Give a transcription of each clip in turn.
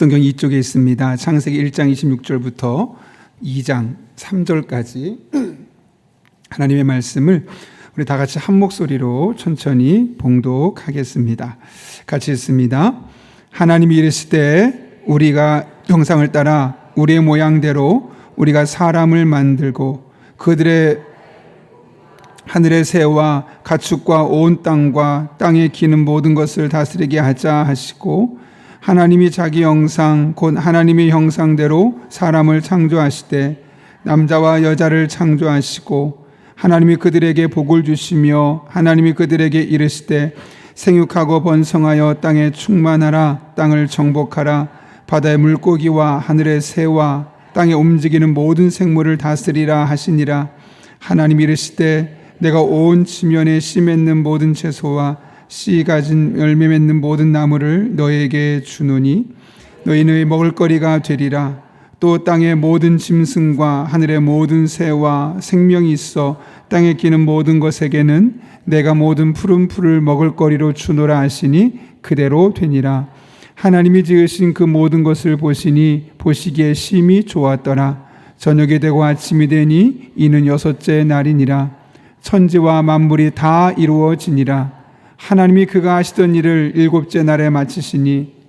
성경 이쪽에 있습니다. 창세기 1장 26절부터 2장 3절까지 하나님의 말씀을 우리 다 같이 한 목소리로 천천히 봉독하겠습니다. 같이 읽습니다. 하나님이 이르시되 우리가 형상을 따라 우리의 모양대로 우리가 사람을 만들고 그들의 하늘의 새와 가축과 온 땅과 땅에 기는 모든 것을 다스리게 하자 하시고, 하나님이 자기 형상 곧 하나님의 형상대로 사람을 창조하시되 남자와 여자를 창조하시고, 하나님이 그들에게 복을 주시며 하나님이 그들에게 이르시되 생육하고 번성하여 땅에 충만하라, 땅을 정복하라, 바다의 물고기와 하늘의 새와 땅에 움직이는 모든 생물을 다스리라 하시니라. 하나님이 이르시되 내가 온 지면에 씨 맺는 모든 채소와 씨 가진 열매 맺는 모든 나무를 너에게 주노니 너희는 먹을거리가 되리라. 또 땅의 모든 짐승과 하늘의 모든 새와 생명이 있어 땅에 기는 모든 것에게는 내가 모든 푸른 풀을 먹을거리로 주노라 하시니 그대로 되니라. 하나님이 지으신 그 모든 것을 보시니 보시기에 심히 좋았더라. 저녁이 되고 아침이 되니 이는 여섯째 날이니라. 천지와 만물이 다 이루어지니라. 하나님이 그가 하시던 일을 일곱째 날에 마치시니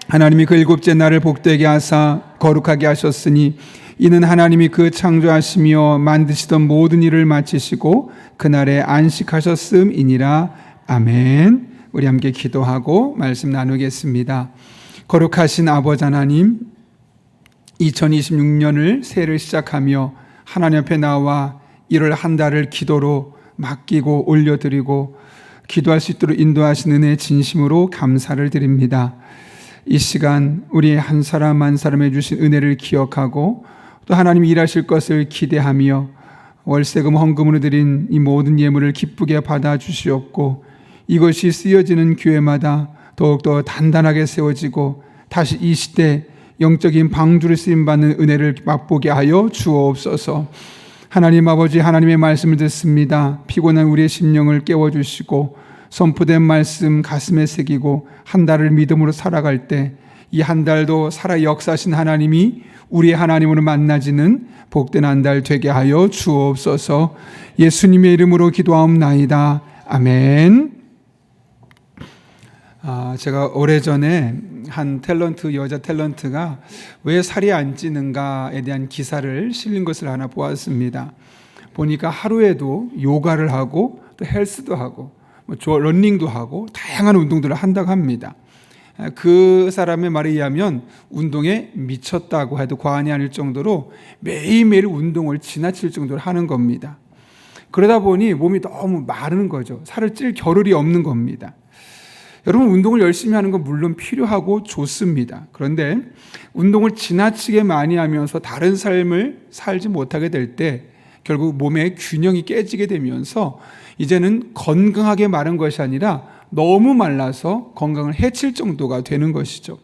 하나님이 그 일곱째 날을 복되게 하사 거룩하게 하셨으니 이는 하나님이 그 창조하시며 만드시던 모든 일을 마치시고 그날에 안식하셨음이니라. 아멘. 우리 함께 기도하고 말씀 나누겠습니다. 거룩하신 아버지 하나님, 2026년을 새해를 시작하며 하나님 앞에 나와 1월 한 달을 기도로 맡기고 올려드리고 기도할 수 있도록 인도하신 은혜 진심으로 감사를 드립니다. 이 시간 우리 한 사람 한 사람에 주신 은혜를 기억하고 또 하나님이 일하실 것을 기대하며 월세금 헌금으로 드린 이 모든 예물을 기쁘게 받아주시옵고 이것이 쓰여지는 교회마다 더욱더 단단하게 세워지고 다시 이 시대 영적인 방주를 쓰임받는 은혜를 맛보게 하여 주옵소서. 하나님 아버지, 하나님의 말씀을 듣습니다. 피곤한 우리의 심령을 깨워주시고 선포된 말씀 가슴에 새기고 한 달을 믿음으로 살아갈 때 이 한 달도 살아 역사하신 하나님이 우리의 하나님으로 만나지는 복된 한 달 되게 하여 주옵소서. 예수님의 이름으로 기도하옵나이다. 아멘. 제가 오래전에 한 탤런트, 여자 탤런트가 왜 살이 안 찌는가에 대한 기사를 실린 것을 하나 보았습니다. 보니까 하루에도 요가를 하고 또 헬스도 하고 러닝도 하고 다양한 운동들을 한다고 합니다. 그 사람의 말에 의하면 운동에 미쳤다고 해도 과언이 아닐 정도로 매일매일 운동을 지나칠 정도로 하는 겁니다. 그러다 보니 몸이 너무 마르는 거죠. 살을 찔 겨를이 없는 겁니다. 여러분, 운동을 열심히 하는 건 물론 필요하고 좋습니다. 그런데 운동을 지나치게 많이 하면서 다른 삶을 살지 못하게 될 때 결국 몸의 균형이 깨지게 되면서 이제는 건강하게 마른 것이 아니라 너무 말라서 건강을 해칠 정도가 되는 것이죠.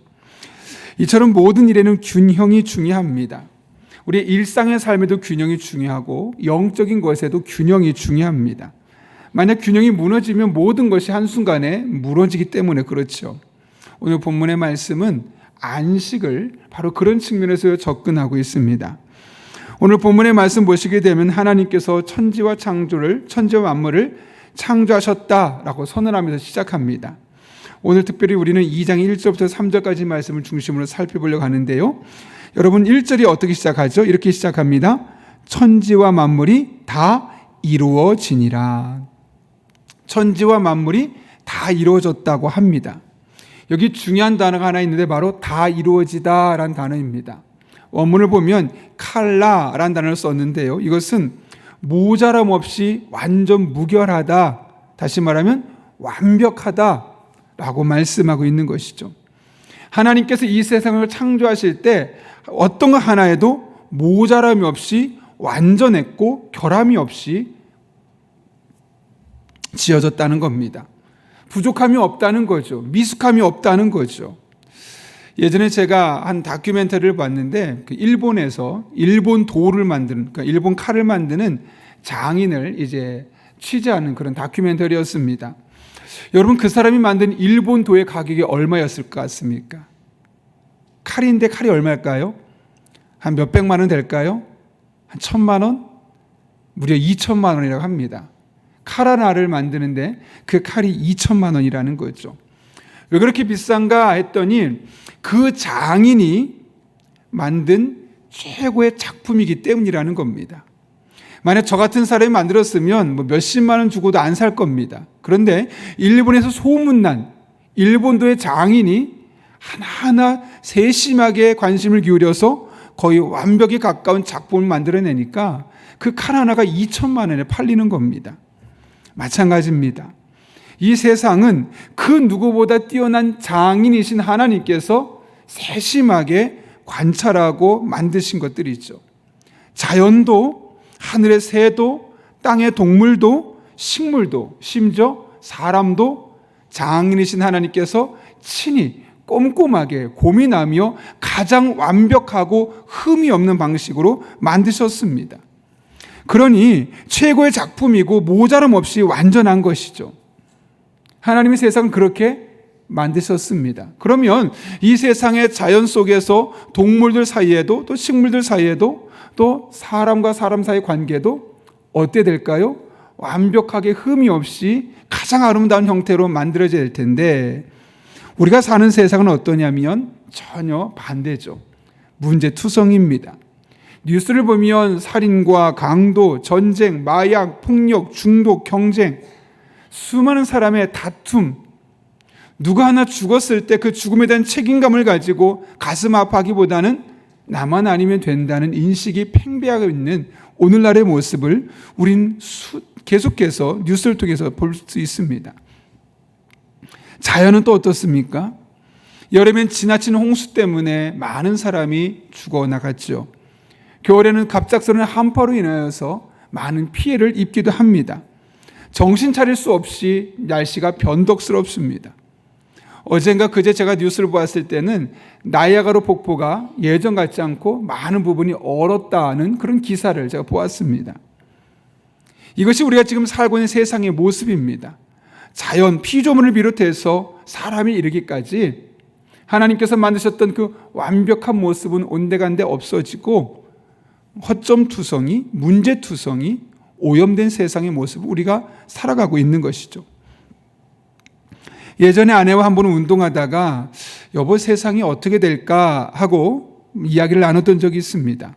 이처럼 모든 일에는 균형이 중요합니다. 우리의 일상의 삶에도 균형이 중요하고 영적인 것에도 균형이 중요합니다. 만약 균형이 무너지면 모든 것이 한순간에 무너지기 때문에 그렇죠. 오늘 본문의 말씀은 안식을 바로 그런 측면에서 접근하고 있습니다. 오늘 본문의 말씀 보시게 되면 하나님께서 천지와 만물을 창조하셨다라고 선언하면서 시작합니다. 오늘 특별히 우리는 2장 1절부터 3절까지 말씀을 중심으로 살펴보려고 하는데요. 여러분, 1절이 어떻게 시작하죠? 이렇게 시작합니다. 천지와 만물이 다 이루어지니라. 천지와 만물이 다 이루어졌다고 합니다. 여기 중요한 단어가 하나 있는데 바로 다 이루어지다라는 단어입니다. 원문을 보면 칼라라는 단어를 썼는데요. 이것은 모자람 없이 완전 무결하다, 다시 말하면 완벽하다라고 말씀하고 있는 것이죠. 하나님께서 이 세상을 창조하실 때 어떤 것 하나에도 모자람이 없이 완전했고 결함이 없이 지어졌다는 겁니다. 부족함이 없다는 거죠. 미숙함이 없다는 거죠. 예전에 제가 한 다큐멘터리를 봤는데 일본에서 일본 돌을 만드는, 그러니까 일본 칼을 만드는 장인을 이제 취재하는 그런 다큐멘터리였습니다. 여러분, 그 사람이 만든 일본도의 가격이 얼마였을 것 같습니까? 칼인데 칼이 얼마일까요? 한 몇백만 원 될까요? 한 1,000만 원? 무려 2천만 원이라고 합니다. 칼 하나를 만드는데 그 칼이 2천만 원이라는 거죠. 왜 그렇게 비싼가 했더니 그 장인이 만든 최고의 작품이기 때문이라는 겁니다. 만약 저 같은 사람이 만들었으면 뭐 몇십만 원 주고도 안 살 겁니다. 그런데 일본에서 소문난 일본도의 장인이 하나하나 세심하게 관심을 기울여서 거의 완벽에 가까운 작품을 만들어내니까 그 칼 하나가 2천만 원에 팔리는 겁니다. 마찬가지입니다. 이 세상은 그 누구보다 뛰어난 장인이신 하나님께서 세심하게 관찰하고 만드신 것들이죠. 자연도, 하늘의 새도, 땅의 동물도, 식물도, 심지어 사람도 장인이신 하나님께서 친히 꼼꼼하게 고민하며 가장 완벽하고 흠이 없는 방식으로 만드셨습니다. 그러니 최고의 작품이고 모자람 없이 완전한 것이죠. 하나님이 세상을 그렇게 만드셨습니다. 그러면 이 세상의 자연 속에서 동물들 사이에도 또 식물들 사이에도 또 사람과 사람 사이의 관계도 어때 될까요? 완벽하게 흠이 없이 가장 아름다운 형태로 만들어져야 될 텐데 우리가 사는 세상은 어떠냐면 전혀 반대죠. 문제투성입니다. 뉴스를 보면 살인과 강도, 전쟁, 마약, 폭력, 중독, 경쟁, 수많은 사람의 다툼, 누가 하나 죽었을 때 그 죽음에 대한 책임감을 가지고 가슴 아파하기보다는 나만 아니면 된다는 인식이 팽배하고 있는 오늘날의 모습을 우린 계속해서 뉴스를 통해서 볼 수 있습니다. 자연은 또 어떻습니까? 여름엔 지나친 홍수 때문에 많은 사람이 죽어나갔죠. 겨울에는 갑작스러운 한파로 인하여서 많은 피해를 입기도 합니다. 정신 차릴 수 없이 날씨가 변덕스럽습니다. 어젠가 그제 제가 뉴스를 보았을 때는 나이아가라 폭포가 예전 같지 않고 많은 부분이 얼었다는 그런 기사를 제가 보았습니다. 이것이 우리가 지금 살고 있는 세상의 모습입니다. 자연, 피조물을 비롯해서 사람이 이르기까지 하나님께서 만드셨던 그 완벽한 모습은 온데간데 없어지고 허점투성이, 문제투성이, 오염된 세상의 모습을 우리가 살아가고 있는 것이죠. 예전에 아내와 한 번은 운동하다가 여보 세상이 어떻게 될까 하고 이야기를 나눴던 적이 있습니다.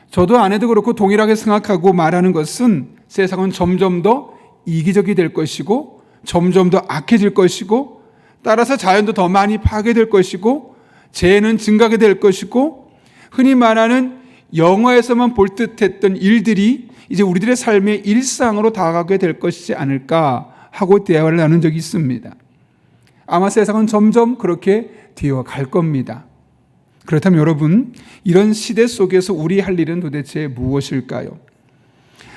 저도 아내도 그렇고 동일하게 생각하고 말하는 것은 세상은 점점 더 이기적이 될 것이고 점점 더 악해질 것이고 따라서 자연도 더 많이 파괴될 것이고 재해는 증가하게 될 것이고 흔히 말하는 영화에서만 볼 듯했던 일들이 이제 우리들의 삶의 일상으로 다가가게 될 것이지 않을까 하고 대화를 나눈 적이 있습니다. 아마 세상은 점점 그렇게 되어갈 겁니다. 그렇다면 여러분, 이런 시대 속에서 우리 할 일은 도대체 무엇일까요?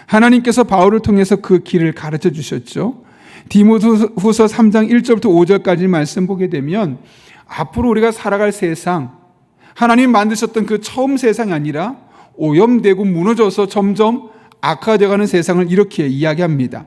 하나님께서 바울을 통해서 그 길을 가르쳐 주셨죠. 디모데후서 3장 1절부터 5절까지 말씀 보게 되면 앞으로 우리가 살아갈 세상, 하나님 만드셨던 그 처음 세상이 아니라 오염되고 무너져서 점점 악화되어가는 세상을 이렇게 이야기합니다.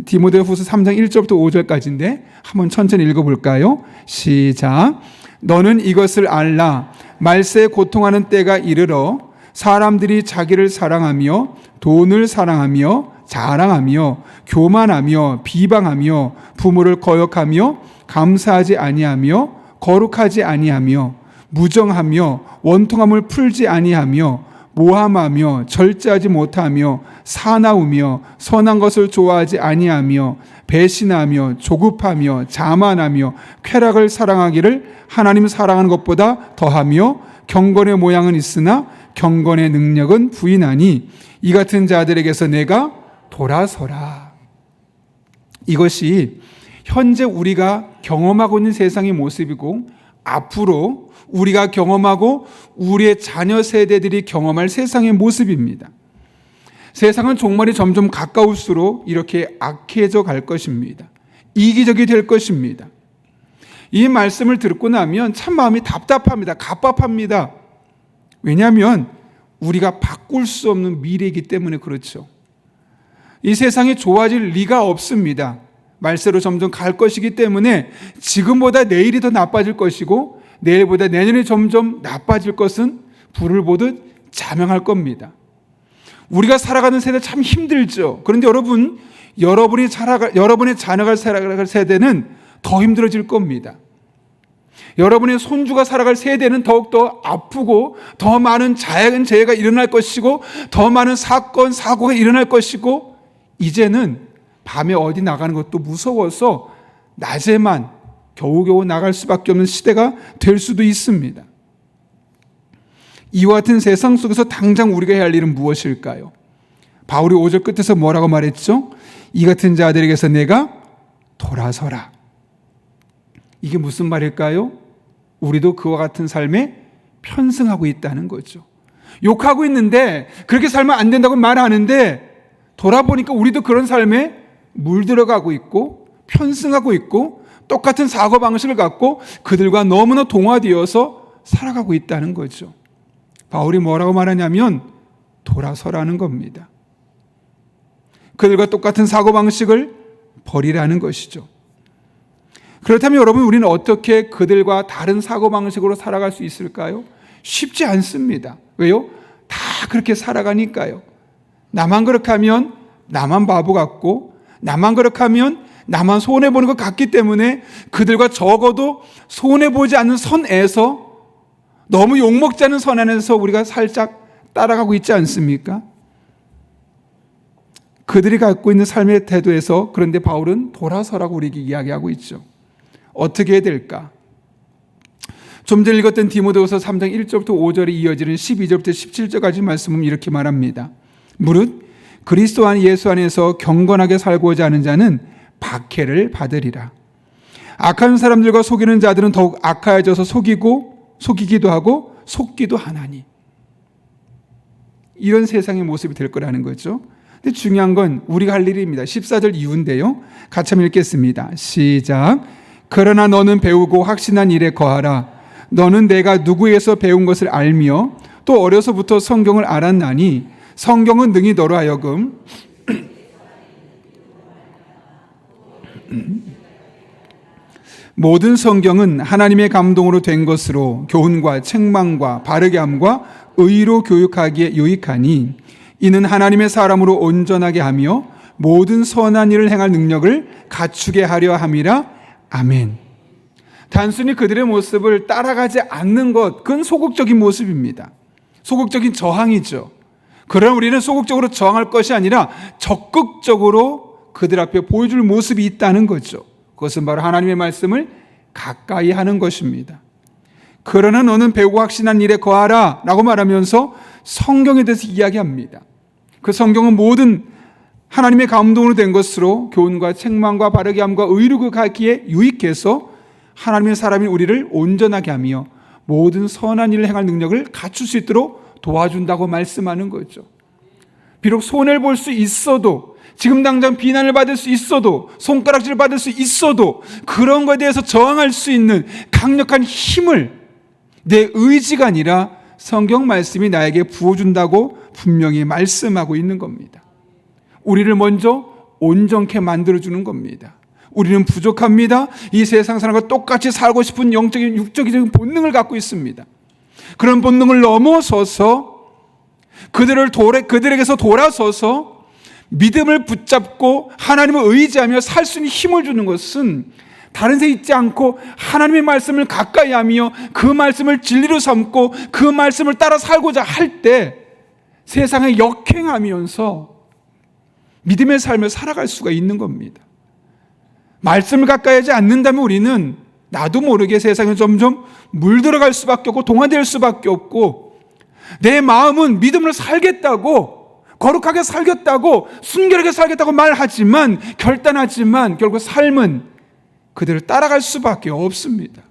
디모데후서 3장 1절부터 5절까지인데 한번 천천히 읽어볼까요? 시작. 너는 이것을 알라. 말세에 고통하는 때가 이르러 사람들이 자기를 사랑하며 돈을 사랑하며 자랑하며 교만하며 비방하며 부모를 거역하며 감사하지 아니하며 거룩하지 아니하며 무정하며 원통함을 풀지 아니하며 모함하며 절제하지 못하며 사나우며 선한 것을 좋아하지 아니하며 배신하며 조급하며 자만하며 쾌락을 사랑하기를 하나님 사랑하는 것보다 더하며 경건의 모양은 있으나 경건의 능력은 부인하니 이 같은 자들에게서 내가 돌아서라. 이것이 현재 우리가 경험하고 있는 세상의 모습이고 앞으로 우리가 경험하고 우리의 자녀 세대들이 경험할 세상의 모습입니다. 세상은 종말이 점점 가까울수록 이렇게 악해져 갈 것입니다. 이기적이 될 것입니다. 이 말씀을 듣고 나면 참 마음이 답답합니다. 갑갑합니다. 왜냐하면 우리가 바꿀 수 없는 미래이기 때문에 그렇죠. 이 세상이 좋아질 리가 없습니다. 말세로 점점 갈 것이기 때문에 지금보다 내일이 더 나빠질 것이고 내일보다 내년이 점점 나빠질 것은 불을 보듯 자명할 겁니다. 우리가 살아가는 세대 참 힘들죠. 그런데 여러분의 자녀가 살아갈 세대는 더 힘들어질 겁니다. 여러분의 손주가 살아갈 세대는 더욱더 아프고 더 많은 자연재해가 일어날 것이고 더 많은 사건, 사고가 일어날 것이고 이제는 밤에 어디 나가는 것도 무서워서 낮에만 겨우겨우 나갈 수밖에 없는 시대가 될 수도 있습니다. 이와 같은 세상 속에서 당장 우리가 해야 할 일은 무엇일까요? 바울이 5절 끝에서 뭐라고 말했죠? 이 같은 자들에게서 내가 돌아서라. 이게 무슨 말일까요? 우리도 그와 같은 삶에 편승하고 있다는 거죠. 욕하고 있는데 그렇게 살면 안 된다고 말하는데 돌아보니까 우리도 그런 삶에 물들어가고 있고 편승하고 있고 똑같은 사고방식을 갖고 그들과 너무나 동화되어서 살아가고 있다는 거죠. 바울이 뭐라고 말하냐면 돌아서라는 겁니다. 그들과 똑같은 사고방식을 버리라는 것이죠. 그렇다면 여러분, 우리는 어떻게 그들과 다른 사고방식으로 살아갈 수 있을까요? 쉽지 않습니다. 왜요? 다 그렇게 살아가니까요. 나만 그렇게 하면 나만 바보 같고 나만 그렇게 하면 나만 손해보는 것 같기 때문에 그들과 적어도 손해보지 않는 선에서 너무 욕먹지 않은 선 안에서 우리가 살짝 따라가고 있지 않습니까? 그들이 갖고 있는 삶의 태도에서 그런데 바울은 돌아서라고 우리에게 이야기하고 있죠. 어떻게 해야 될까? 좀 전에 읽었던 디모데후서 3장 1절부터 5절에 이어지는 12절부터 17절까지 말씀은 이렇게 말합니다. 무릇 그리스도 안 예수 안에서 경건하게 살고자 하는 자는 박해를 받으리라. 악한 사람들과 속이는 자들은 더욱 악하여져서 속이기도 하고 속기도 하나니. 이런 세상의 모습이 될 거라는 거죠. 근데 중요한 건 우리가 할 일입니다. 14절 이후인데요. 같이 한번 읽겠습니다. 시작. 그러나 너는 배우고 확신한 일에 거하라. 너는 내가 누구에서 배운 것을 알며 또 어려서부터 성경을 알았나니 성경은 능히 너로 하여금 모든 성경은 하나님의 감동으로 된 것으로 교훈과 책망과 바르게 함과 의로 교육하기에 유익하니 이는 하나님의 사람으로 온전하게 하며 모든 선한 일을 행할 능력을 갖추게 하려 함이라. 아멘. 단순히 그들의 모습을 따라가지 않는 것, 그건 소극적인 모습입니다. 소극적인 저항이죠. 그러나 우리는 소극적으로 저항할 것이 아니라 적극적으로 그들 앞에 보여줄 모습이 있다는 거죠. 그것은 바로 하나님의 말씀을 가까이 하는 것입니다. 그러나 너는 배우고 확신한 일에 거하라 라고 말하면서 성경에 대해서 이야기합니다. 그 성경은 모든 하나님의 감동으로 된 것으로 교훈과 책망과 바르게 함과 의로 교육하기에 유익해서 하나님의 사람인 우리를 온전하게 하며 모든 선한 일을 행할 능력을 갖출 수 있도록 도와준다고 말씀하는 거죠. 비록 손해를 볼 수 있어도, 지금 당장 비난을 받을 수 있어도, 손가락질을 받을 수 있어도 그런 것에 대해서 저항할 수 있는 강력한 힘을 내 의지가 아니라 성경 말씀이 나에게 부어준다고 분명히 말씀하고 있는 겁니다. 우리를 먼저 온전케 만들어주는 겁니다. 우리는 부족합니다. 이 세상 사람과 똑같이 살고 싶은 영적인 육적인 본능을 갖고 있습니다. 그런 본능을 넘어서서 그들에게서 돌아서서 믿음을 붙잡고 하나님을 의지하며 살 수 있는 힘을 주는 것은 다른 데 있지 않고 하나님의 말씀을 가까이 하며 그 말씀을 진리로 삼고 그 말씀을 따라 살고자 할 때 세상에 역행하면서 믿음의 삶을 살아갈 수가 있는 겁니다. 말씀을 가까이 하지 않는다면 우리는 나도 모르게 세상에 점점 물들어갈 수밖에 없고 동화될 수밖에 없고 내 마음은 믿음으로 살겠다고 거룩하게 살겠다고 순결하게 살겠다고 말하지만 결단하지만 결국 삶은 그들을 따라갈 수밖에 없습니다.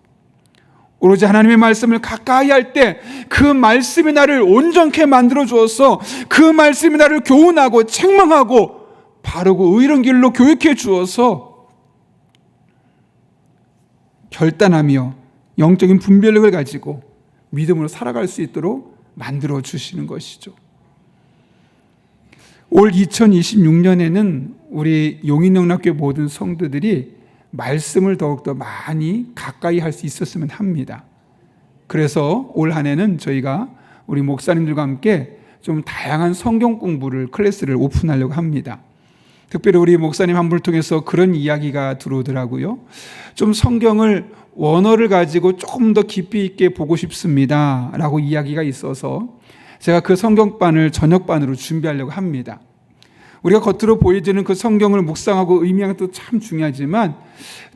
오로지 하나님의 말씀을 가까이 할 때 그 말씀이 나를 온전케 만들어 주어서 그 말씀이 나를 교훈하고 책망하고 바르고 의로운 길로 교육해 주어서 결단하며 영적인 분별력을 가지고 믿음으로 살아갈 수 있도록 만들어 주시는 것이죠. 올 2026년에는 우리 용인영락교회 모든 성도들이 말씀을 더욱더 많이 가까이 할 수 있었으면 합니다. 그래서 올 한 해는 저희가 우리 목사님들과 함께 좀 다양한 성경 공부를 클래스를 오픈하려고 합니다. 특별히 우리 목사님 한 분을 통해서 그런 이야기가 들어오더라고요. 좀 성경을 원어를 가지고 조금 더 깊이 있게 보고 싶습니다 라고 이야기가 있어서 제가 그 성경반을 저녁반으로 준비하려고 합니다. 우리가 겉으로 보여지는 그 성경을 묵상하고 의미하는 것도 참 중요하지만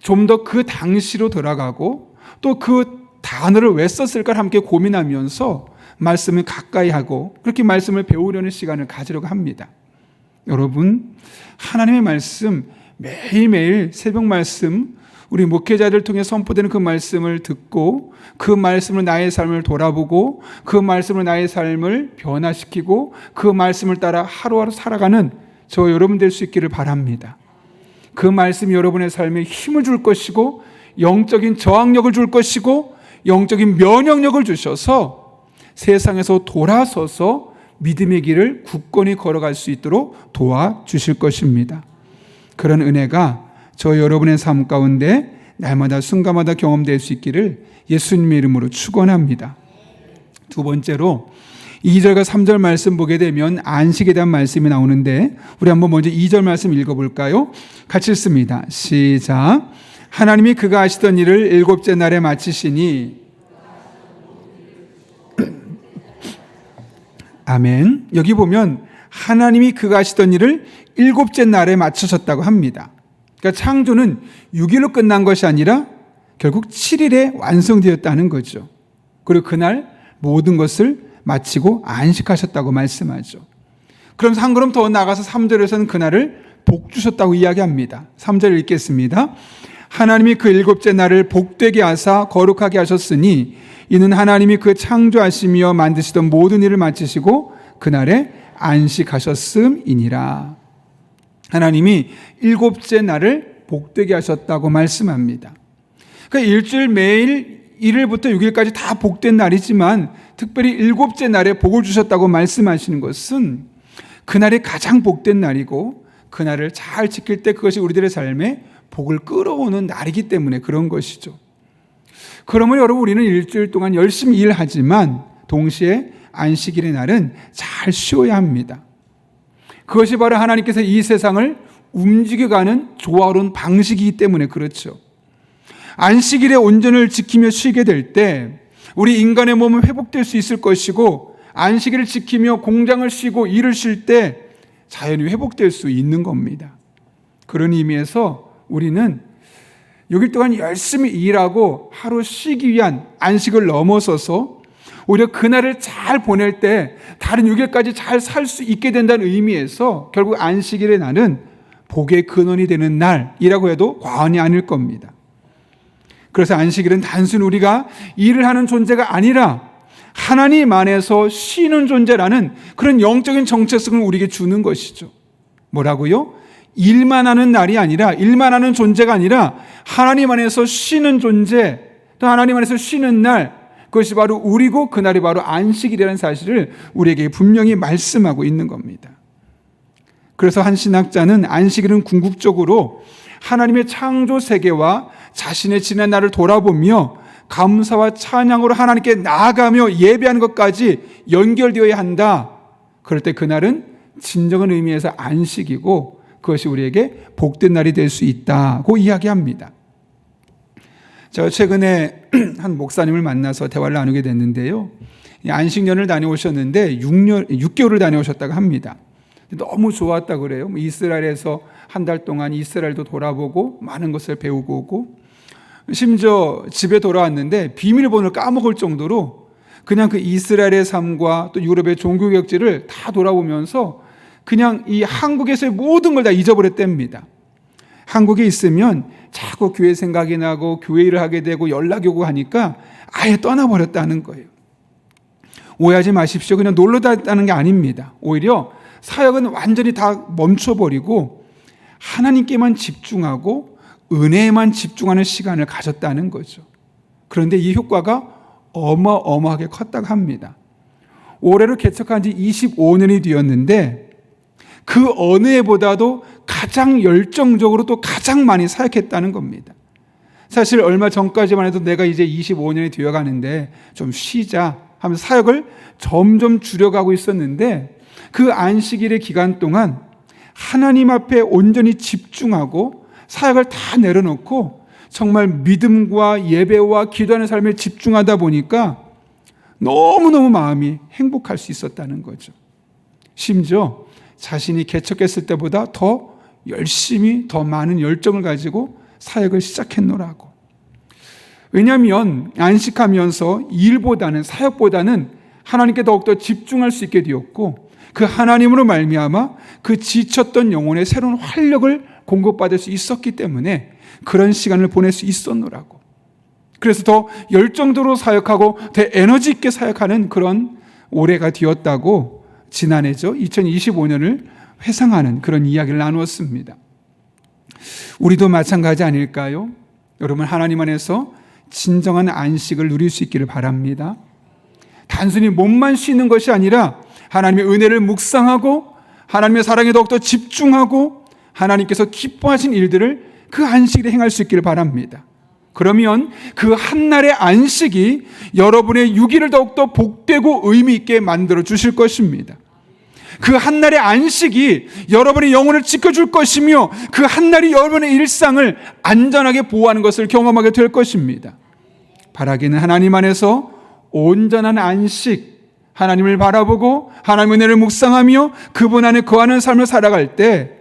좀 더 그 당시로 돌아가고 또 그 단어를 왜 썼을까 함께 고민하면서 말씀을 가까이 하고 그렇게 말씀을 배우려는 시간을 가지려고 합니다. 여러분, 하나님의 말씀 매일매일 새벽 말씀 우리 목회자들 통해 선포되는 그 말씀을 듣고 그 말씀으로 나의 삶을 돌아보고 그 말씀으로 나의 삶을 변화시키고 그 말씀을 따라 하루하루 살아가는 저 여러분 될 수 있기를 바랍니다. 그 말씀이 여러분의 삶에 힘을 줄 것이고 영적인 저항력을 줄 것이고 영적인 면역력을 주셔서 세상에서 돌아서서 믿음의 길을 굳건히 걸어갈 수 있도록 도와주실 것입니다. 그런 은혜가 저 여러분의 삶 가운데 날마다 순간마다 경험될 수 있기를 예수님의 이름으로 축원합니다. 두 번째로 2절과 3절 말씀 보게 되면 안식에 대한 말씀이 나오는데 우리 한번 먼저 2절 말씀 읽어볼까요? 같이 읽습니다. 시작. 하나님이 그가 하시던 일을 일곱째 날에 마치시니 아멘. 여기 보면 하나님이 그가 하시던 일을 일곱째 날에 마치셨다고 합니다. 그러니까 창조는 6일로 끝난 것이 아니라 결국 7일에 완성되었다는 거죠. 그리고 그날 모든 것을 마치고 안식하셨다고 말씀하죠. 그러면서 한 걸음 더 나가서 3절에서는 그날을 복 주셨다고 이야기합니다. 3절 읽겠습니다. 하나님이 그 일곱째 날을 복되게 하사 거룩하게 하셨으니 이는 하나님이 그 창조하시며 만드시던 모든 일을 마치시고 그날에 안식하셨음이니라. 하나님이 일곱째 날을 복되게 하셨다고 말씀합니다. 그러니까 일주일 매일 1일부터 6일까지 다 복된 날이지만 특별히 일곱째 날에 복을 주셨다고 말씀하시는 것은 그날이 가장 복된 날이고 그날을 잘 지킬 때 그것이 우리들의 삶에 복을 끌어오는 날이기 때문에 그런 것이죠. 그러면 여러분 우리는 일주일 동안 열심히 일하지만 동시에 안식일의 날은 잘 쉬어야 합니다. 그것이 바로 하나님께서 이 세상을 움직여가는 조화로운 방식이기 때문에 그렇죠. 안식일의 온전을 지키며 쉬게 될 때 우리 인간의 몸은 회복될 수 있을 것이고 안식일을 지키며 공장을 쉬고 일을 쉴 때 자연이 회복될 수 있는 겁니다. 그런 의미에서 우리는 6일 동안 열심히 일하고 하루 쉬기 위한 안식을 넘어서서 오히려 그날을 잘 보낼 때 다른 6일까지 잘 살 수 있게 된다는 의미에서 결국 안식일의 날은 복의 근원이 되는 날이라고 해도 과언이 아닐 겁니다. 그래서 안식일은 단순히 우리가 일을 하는 존재가 아니라 하나님 안에서 쉬는 존재라는 그런 영적인 정체성을 우리에게 주는 것이죠. 뭐라고요? 일만 하는 날이 아니라 일만 하는 존재가 아니라 하나님 안에서 쉬는 존재, 또 하나님 안에서 쉬는 날, 그것이 바로 우리고 그날이 바로 안식일이라는 사실을 우리에게 분명히 말씀하고 있는 겁니다. 그래서 한 신학자는 안식일은 궁극적으로 하나님의 창조 세계와 자신의 지난 날을 돌아보며 감사와 찬양으로 하나님께 나아가며 예배하는 것까지 연결되어야 한다. 그럴 때 그날은 진정한 의미에서 안식이고 그것이 우리에게 복된 날이 될 수 있다고 이야기합니다. 제가 최근에 한 목사님을 만나서 대화를 나누게 됐는데요. 안식년을 다녀오셨는데 6개월을 다녀오셨다고 합니다. 너무 좋았다고 그래요. 이스라엘에서 한 달 동안 이스라엘도 돌아보고 많은 것을 배우고 오고 심지어 집에 돌아왔는데 비밀번호를 까먹을 정도로 그냥 그 이스라엘의 삶과 또 유럽의 종교개혁지를 다 돌아보면서 그냥 이 한국에서의 모든 걸 다 잊어버렸답니다. 한국에 있으면 자꾸 교회 생각이 나고 교회 일을 하게 되고 연락이 오고 하니까 아예 떠나버렸다는 거예요. 오해하지 마십시오. 그냥 놀러 다녔다는 게 아닙니다. 오히려 사역은 완전히 다 멈춰버리고 하나님께만 집중하고 은혜에만 집중하는 시간을 가졌다는 거죠. 그런데 이 효과가 어마어마하게 컸다고 합니다. 올해로 개척한 지 25년이 되었는데 그 어느 해보다도 가장 열정적으로 또 가장 많이 사역했다는 겁니다. 사실 얼마 전까지만 해도 내가 이제 25년이 되어가는데 좀 쉬자 하면서 사역을 점점 줄여가고 있었는데, 그 안식일의 기간 동안 하나님 앞에 온전히 집중하고 사역을 다 내려놓고 정말 믿음과 예배와 기도하는 삶에 집중하다 보니까 너무너무 마음이 행복할 수 있었다는 거죠. 심지어 자신이 개척했을 때보다 더 열심히 더 많은 열정을 가지고 사역을 시작했노라고. 왜냐하면 안식하면서 일보다는, 사역보다는 하나님께 더욱더 집중할 수 있게 되었고, 그 하나님으로 말미암아 그 지쳤던 영혼의 새로운 활력을 공급받을 수 있었기 때문에 그런 시간을 보낼 수 있었노라고. 그래서 더 열정적으로 사역하고 더 에너지 있게 사역하는 그런 올해가 되었다고 지난해죠, 2025년을 회상하는 그런 이야기를 나누었습니다. 우리도 마찬가지 아닐까요? 여러분, 하나님 안에서 진정한 안식을 누릴 수 있기를 바랍니다. 단순히 몸만 쉬는 것이 아니라 하나님의 은혜를 묵상하고 하나님의 사랑에 더욱더 집중하고 하나님께서 기뻐하신 일들을 그 안식일에 행할 수 있기를 바랍니다. 그러면 그 한날의 안식이 여러분의 유기를 더욱더 복되고 의미 있게 만들어 주실 것입니다. 그 한날의 안식이 여러분의 영혼을 지켜줄 것이며 그 한날이 여러분의 일상을 안전하게 보호하는 것을 경험하게 될 것입니다. 바라기는 하나님 안에서 온전한 안식, 하나님을 바라보고 하나님의 은혜를 묵상하며 그분 안에 거하는 삶을 살아갈 때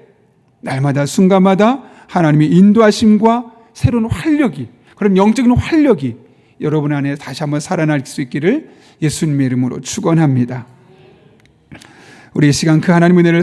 날마다 순간마다 하나님의 인도하심과 새로운 활력이, 그런 영적인 활력이 여러분 안에 다시 한번 살아날 수 있기를 예수님의 이름으로 축원합니다. 우리 이 시간 그 하나님의 은혜를